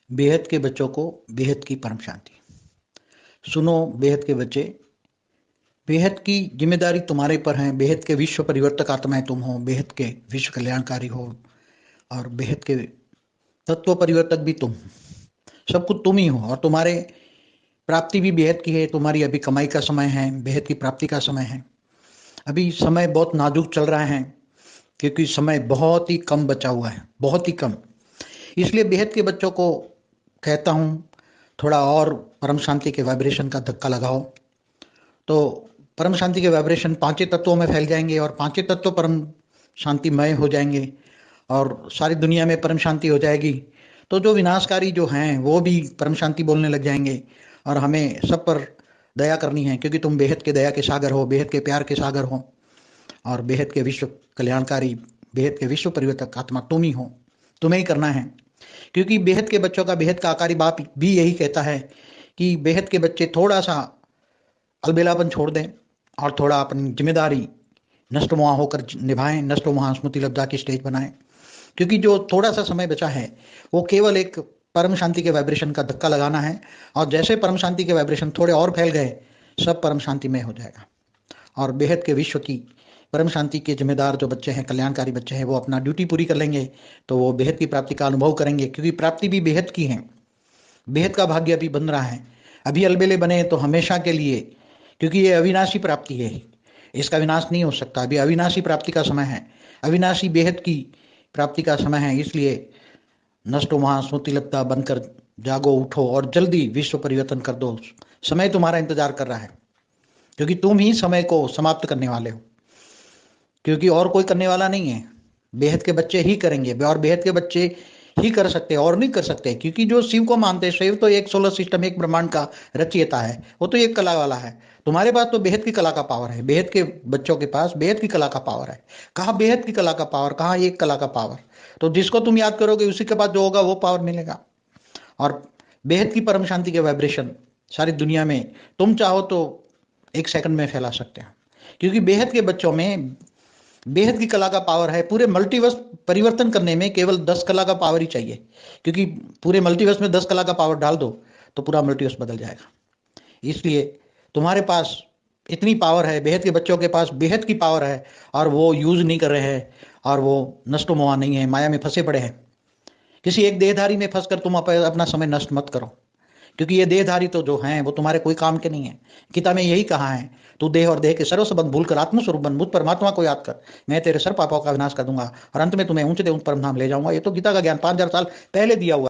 बेहद के बच्चों को बेहद की परम शांति। सुनो बेहद के बच्चे, बेहद की जिम्मेदारी तुम्हारे पर है। बेहद के विश्व परिवर्तक आत्माएं तुम हो, बेहद के विश्व कल्याणकारी हो और बेहद के तत्व परिवर्तक भी तुम हो। सब कुछ तुम ही हो और तुम्हारे प्राप्ति भी बेहद की है। तुम्हारी अभी कमाई का समय है, बेहद की प्राप्ति का समय है। अभी समय बहुत नाजुक चल रहा है क्योंकि समय बहुत ही कम बचा हुआ है, बहुत ही कम। इसलिए बेहद के बच्चों को कहता हूँ, थोड़ा और परम शांति के वाइब्रेशन का धक्का लगाओ तो परम शांति के वाइब्रेशन पांचों तत्वों में फैल जाएंगे और पांचों तत्व परम शांतिमय हो जाएंगे और सारी दुनिया में परम शांति हो जाएगी। तो जो विनाशकारी जो हैं वो भी परम शांति बोलने लग जाएंगे और हमें सब पर दया करनी है, क्योंकि तुम बेहद के दया के सागर हो, बेहद के प्यार के सागर हो और बेहद के विश्व कल्याणकारी, बेहद के विश्व परिवर्तक आत्मा तुम ही हो। तुम्हें ही करना है, क्योंकि बेहद के बच्चों का बेहद का आकारी बाप भी यही कहता है कि बेहद के बच्चे थोड़ा सा अलबेलापन छोड़ दें और थोड़ा अपनी जिम्मेदारी नष्टमुआ होकर निभाएं, नष्टमुआ स्मृति लब्धा की स्टेज बनाएं। क्योंकि जो थोड़ा सा समय बचा है वो केवल एक परम शांति के वाइब्रेशन का धक्का लगाना है और जैसे परम शांति के वाइब्रेशन थोड़े और फैल गए, सब परम शांति में हो जाएगा और बेहद के विश्व की परम शांति के जिम्मेदार जो बच्चे हैं, कल्याणकारी बच्चे हैं, वो अपना ड्यूटी पूरी कर लेंगे तो वो बेहद की प्राप्ति का अनुभव करेंगे, क्योंकि प्राप्ति भी बेहद की है। बेहद का भाग्य अभी बन रहा है। अभी अलबेले बने तो हमेशा के लिए, क्योंकि ये अविनाशी प्राप्ति है, इसका विनाश नहीं हो सकता। अभी अविनाशी प्राप्ति का समय है, अविनाशी बेहद की प्राप्ति का समय है। इसलिए नष्टो वहां स्मृति लब्धा बनकर जागो, उठो और जल्दी विश्व परिवर्तन कर दो। समय तुम्हारा इंतजार कर रहा है, क्योंकि तुम ही समय को समाप्त करने वाले हो, क्योंकि और कोई करने वाला नहीं है। बेहद के बच्चे ही करेंगे और बेहद के बच्चे ही कर सकते हैं और नहीं कर सकते, क्योंकि जो शिव को मानते हैं, शिव तो एक सोलर सिस्टम, एक ब्रह्मांड का रचयिता है, वो तो एक कला वाला है। तुम्हारे पास तो बेहद की कला का पावर है, बेहद के बच्चों के पास बेहद की कला का पावर है। कहाँ बेहद की कला का पावर, कहाँ एक कला का पावर। तो जिसको तुम याद करोगे उसी के पास जो होगा वो पावर मिलेगा। और बेहद की परम शांति के वाइब्रेशन सारी दुनिया में तुम चाहो तो एक सेकंड में फैला सकते हैं, क्योंकि बेहद के बच्चों में बेहद की कला का पावर है। पूरे मल्टीवर्स परिवर्तन करने में केवल 10 कला का पावर ही चाहिए, क्योंकि पूरे मल्टीवर्स में 10 कला का पावर डाल दो तो पूरा मल्टीवर्स बदल जाएगा। इसलिए तुम्हारे पास इतनी पावर है, बेहद के बच्चों के पास बेहद की पावर है और वो यूज नहीं कर रहे हैं और वो नष्ट मोआ नहीं है, माया में फंसे पड़े हैं। किसी एक देहधारी में फंसकर तुम अपना समय नष्ट मत करो, क्योंकि ये देहधारी तो जो हैं वो तुम्हारे कोई काम के नहीं है। गीता में यही कहा है, तू देह और देह के सर्व संबंध भूलकर आत्मस्वरूप बन, मुझ परमात्मा को याद कर, मैं तेरे सर्व पापों का विनाश कर दूंगा और अंत में तुम्हें ऊंचे परम धाम ले जाऊंगा। ये तो गीता का ज्ञान 5000 साल पहले दिया हुआ